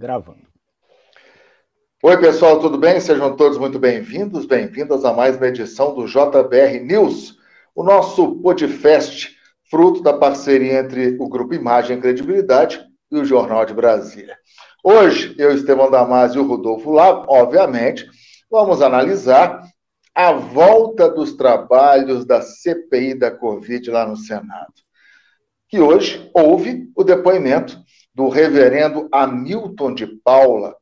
gravando. Oi, pessoal, tudo bem? Sejam todos muito bem-vindos, bem-vindas a mais uma edição do JBR News, o nosso podcast, fruto da parceria entre o Grupo Imagem e Credibilidade e o Jornal de Brasília. Hoje, eu, Estevão Damasio e o Rodolfo Lago, obviamente, vamos analisar a volta dos trabalhos da CPI da Covid lá no Senado. Que hoje houve o depoimento do reverendo Hamilton de Paula,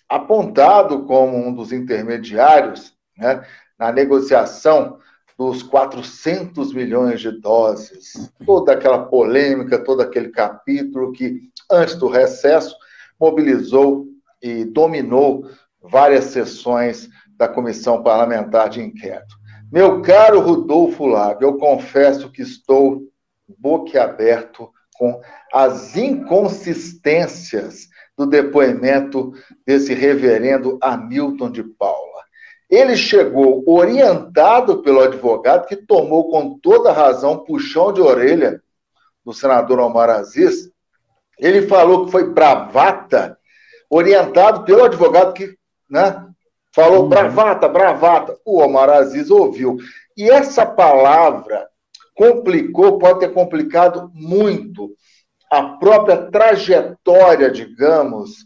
apontado como um dos intermediários, né, na negociação dos 400 milhões de doses. Toda aquela polêmica, todo aquele capítulo que, antes do recesso, mobilizou e dominou várias sessões da Comissão Parlamentar de Inquérito. Meu caro Rodolfo Lago, eu confesso que estou boquiaberto com as inconsistências do depoimento desse reverendo Hamilton de Paula. Ele chegou orientado pelo advogado, que tomou com toda razão puxão de orelha do senador Omar Aziz. Ele falou que foi bravata, orientado pelo advogado que, né, falou bravata, bravata. O Omar Aziz ouviu. E essa palavra complicou, pode ter complicado muito a própria trajetória, digamos,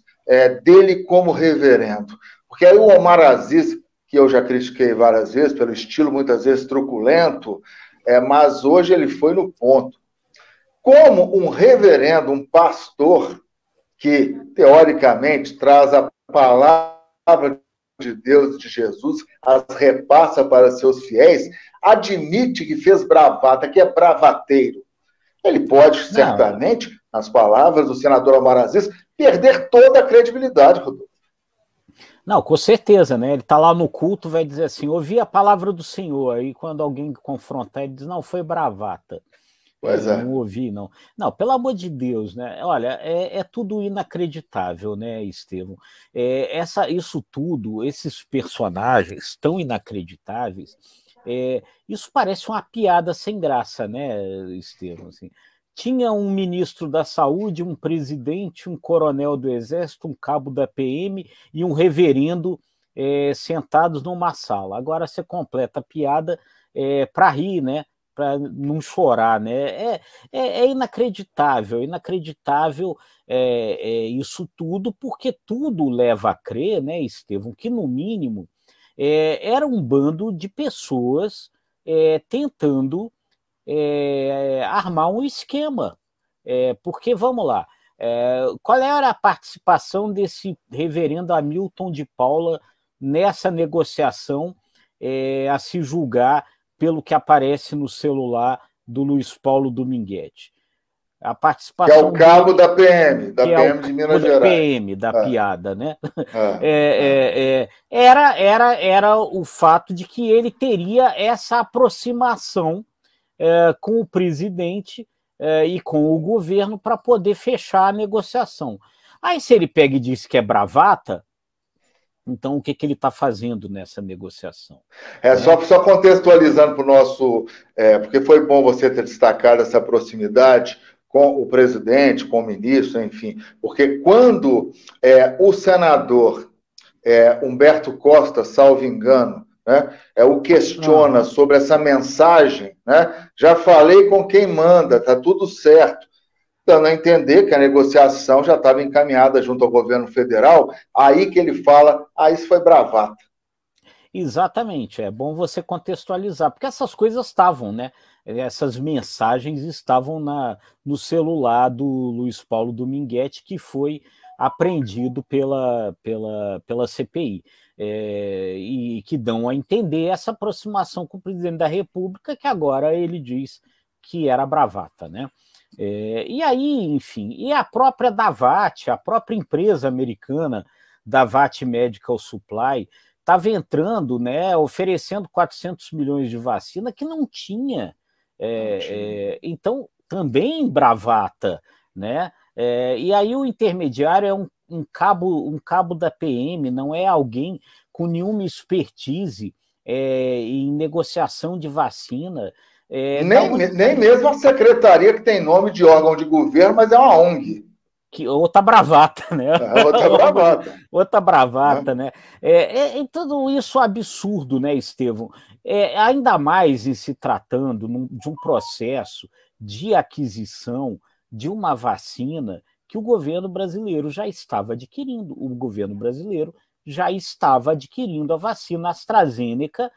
dele como reverendo. Porque aí o Omar Aziz, que eu já critiquei várias vezes, pelo estilo muitas vezes truculento, mas hoje ele foi no ponto. Como um reverendo, um pastor, que teoricamente traz a palavra de Deus, de Jesus, as repassa para seus fiéis, admite que fez bravata, que é bravateiro. Ele pode, certamente, nas palavras do senador Omar Aziz, perder toda a credibilidade, Rodolfo. Não, com certeza, né? Ele está lá no culto, vai dizer assim, ouvi a palavra do Senhor, aí quando alguém confrontar, ele diz, não, foi bravata. Pois é. Não ouvi, não. Não, pelo amor de Deus, né? Olha, é tudo inacreditável, né, Estevão? Isso tudo, esses personagens tão inacreditáveis, isso parece uma piada sem graça, né, Estevão? Assim, tinha um ministro da Saúde, um presidente, um coronel do Exército, um cabo da PM e um reverendo sentados numa sala. Agora você completa a piada para rir, né? Para não chorar, né? É inacreditável, inacreditável isso tudo, porque tudo leva a crer, né, Estevão, que no mínimo era um bando de pessoas tentando armar um esquema. Porque, vamos lá, qual era a participação desse reverendo Hamilton de Paula nessa negociação a se julgar pelo que aparece no celular do Luiz Paulo Dominguete? A participação que é o cabo da PM, de Minas Gerais. PM, da piada, né? Era o fato de que ele teria essa aproximação com o presidente e com o governo para poder fechar a negociação. Aí, se ele pega e diz que é bravata, então o que ele está fazendo nessa negociação? Só contextualizando para o nosso... porque foi bom você ter destacado essa proximidade com o presidente, com o ministro, enfim, porque quando o senador Humberto Costa, salvo engano, né, o questiona sobre essa mensagem, né, já falei com quem manda, está tudo certo, dando a entender que a negociação já estava encaminhada junto ao governo federal, aí que ele fala, isso foi bravata. Exatamente, é bom você contextualizar, porque essas coisas estavam, né? Essas mensagens estavam no celular do Luiz Paulo Dominguete, que foi apreendido pela CPI, e que dão a entender essa aproximação com o presidente da República, que agora ele diz que era bravata, né? E aí, enfim, e a própria Davat, a própria empresa americana, Davat Medical Supply, estava entrando, né, oferecendo 400 milhões de vacina que não tinha. Então, também bravata, né? E aí o intermediário é um cabo da PM, não é alguém com nenhuma expertise em negociação de vacina. Nem mesmo a secretaria, que tem nome de órgão de governo, mas é uma ONG. Outra bravata, né? Outra bravata. Outra bravata, né? Tudo isso absurdo, né, Estevão? Ainda mais em se tratando de um processo de aquisição de uma vacina que o governo brasileiro já estava adquirindo. O governo brasileiro já estava adquirindo a vacina AstraZeneca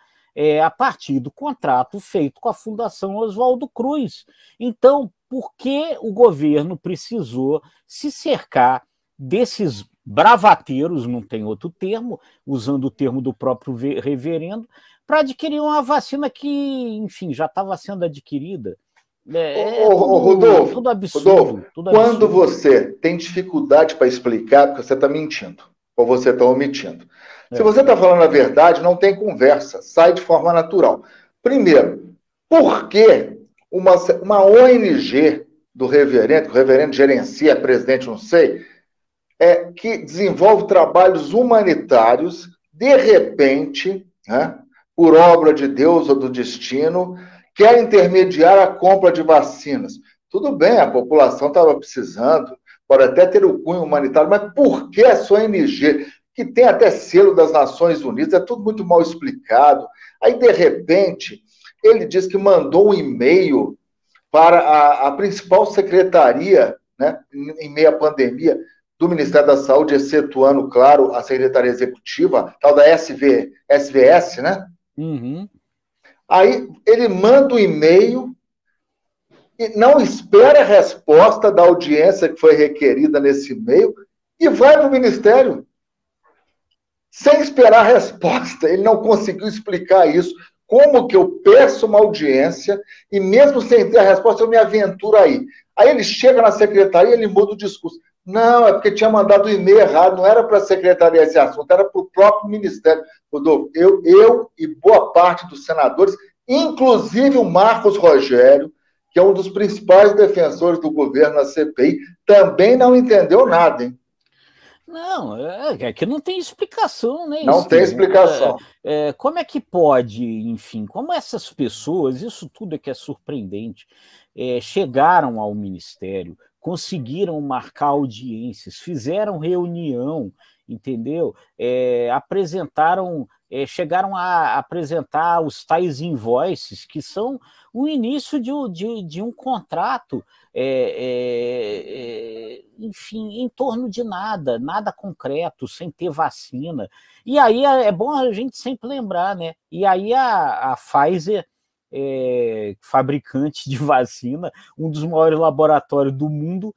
a partir do contrato feito com a Fundação Oswaldo Cruz. Então, por que o governo precisou se cercar desses bravateiros, não tem outro termo, usando o termo do próprio reverendo, para adquirir uma vacina que, enfim, já estava sendo adquirida? Rodolfo, tudo absurdo. Quando você tem dificuldade para explicar, porque você está mentindo, ou você está omitindo. Se você está falando a verdade, não tem conversa, sai de forma natural. Primeiro, por que uma ONG do reverendo, que o reverendo gerencia, presidente, não sei, que desenvolve trabalhos humanitários, de repente, né, por obra de Deus ou do destino, quer intermediar a compra de vacinas. Tudo bem, a população estava precisando, pode até ter o cunho humanitário, mas por que essa ONG, que tem até selo das Nações Unidas, é tudo muito mal explicado. Aí, de repente, ele diz que mandou um e-mail para a principal secretaria, né, em meio à pandemia, do Ministério da Saúde, excetuando, claro, a Secretaria Executiva, tal da SVS, né? Uhum. Aí ele manda um e-mail e não espera a resposta da audiência que foi requerida nesse e-mail e vai para o Ministério. Sem esperar a resposta. Ele não conseguiu explicar isso. Como que eu peço uma audiência e mesmo sem ter a resposta eu me aventuro aí? Aí ele chega na secretaria e ele muda o discurso. Não, é porque tinha mandado o e-mail errado, não era para a secretaria esse assunto, era para o próprio Ministério. Rodolfo, eu e boa parte dos senadores, inclusive o Marcos Rogério, que é um dos principais defensores do governo na CPI, também não entendeu nada, hein? Não, que não tem explicação, né? Não tem explicação. Como é que pode, enfim, como essas pessoas, isso tudo é que é surpreendente, chegaram ao Ministério, conseguiram marcar audiências, fizeram reunião, entendeu? Chegaram a apresentar os tais invoices, que são o início de um contrato, enfim, em torno de nada concreto, sem ter vacina. E aí é bom a gente sempre lembrar, né? E aí a Pfizer, fabricante de vacina, um dos maiores laboratórios do mundo,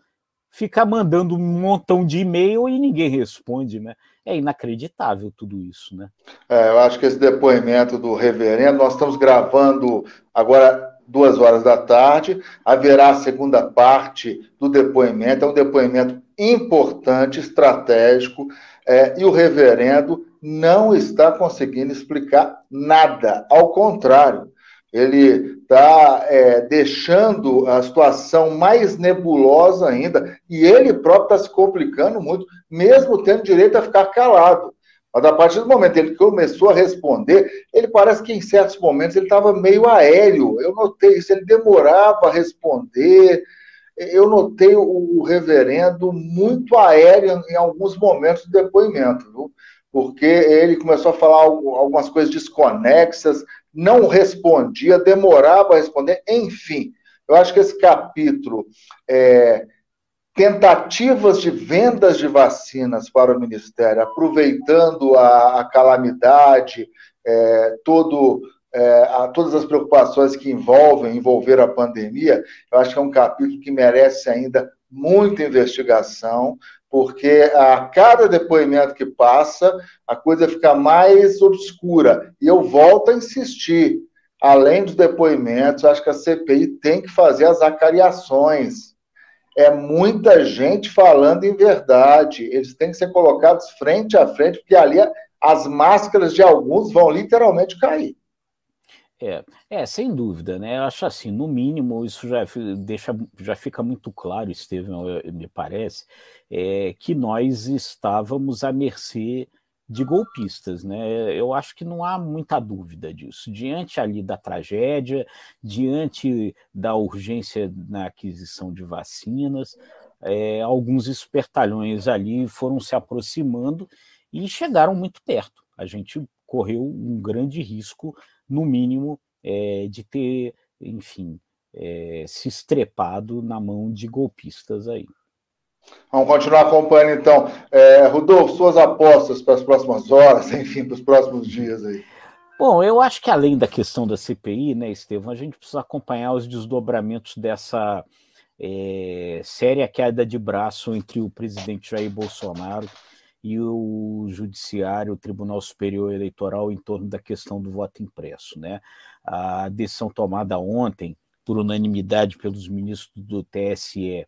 fica mandando um montão de e-mail e ninguém responde, né? É inacreditável tudo isso, né? Eu acho que esse depoimento do reverendo, nós estamos gravando agora 2 horas da tarde, haverá a segunda parte do depoimento, é um depoimento importante, estratégico, e o reverendo não está conseguindo explicar nada, ao contrário, ele está deixando a situação mais nebulosa ainda, e ele próprio está se complicando muito, mesmo tendo direito a ficar calado. Mas a partir do momento que ele começou a responder, ele parece que em certos momentos ele estava meio aéreo. Eu notei isso, ele demorava a responder. Eu notei o reverendo muito aéreo em alguns momentos do depoimento, viu? Porque ele começou a falar algumas coisas desconexas, não respondia, demorava a responder, enfim. Eu acho que esse capítulo, tentativas de vendas de vacinas para o Ministério, aproveitando a calamidade, todas as preocupações que envolveram a pandemia, eu acho que é um capítulo que merece ainda muita investigação, porque a cada depoimento que passa, a coisa fica mais obscura. E eu volto a insistir, além dos depoimentos, acho que a CPI tem que fazer as acariações. É muita gente falando em verdade. Eles têm que ser colocados frente a frente, porque ali as máscaras de alguns vão literalmente cair. Sem dúvida, né? Eu acho assim, no mínimo, isso já fica muito claro, Estevão, me parece, que nós estávamos à mercê de golpistas, né? Eu acho que não há muita dúvida disso. Diante ali da tragédia, diante da urgência na aquisição de vacinas, alguns espertalhões ali foram se aproximando e chegaram muito perto. A gente correu um grande risco, no mínimo, de ter, enfim, se estrepado na mão de golpistas aí. Vamos continuar acompanhando, então. Rodolfo, suas apostas para as próximas horas, enfim, para os próximos dias aí. Bom, eu acho que além da questão da CPI, né, Estevão, a gente precisa acompanhar os desdobramentos dessa séria queda de braço entre o presidente Jair Bolsonaro e o Judiciário, o Tribunal Superior Eleitoral, em torno da questão do voto impresso, né? A decisão tomada ontem, por unanimidade pelos ministros do TSE,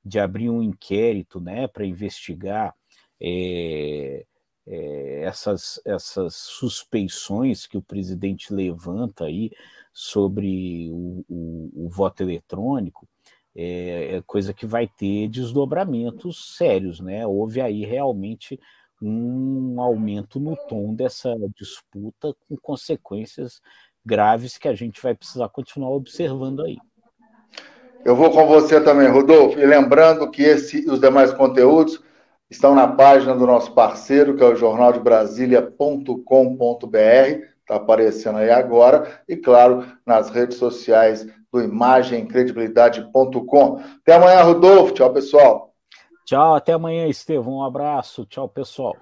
de abrir um inquérito, né, para investigar essas suspeições que o presidente levanta aí sobre o voto eletrônico, coisa que vai ter desdobramentos sérios, né? Houve aí realmente um aumento no tom dessa disputa, com consequências graves que a gente vai precisar continuar observando aí. Eu vou com você também, Rodolfo, e lembrando que esse e os demais conteúdos estão na página do nosso parceiro, que é o jornaldebrasilia.com.br, está aparecendo aí agora, e claro, nas redes sociais do imagemcredibilidade.com. Até amanhã, Rodolfo. Tchau, pessoal. Tchau, até amanhã, Estevão. Um abraço. Tchau, pessoal.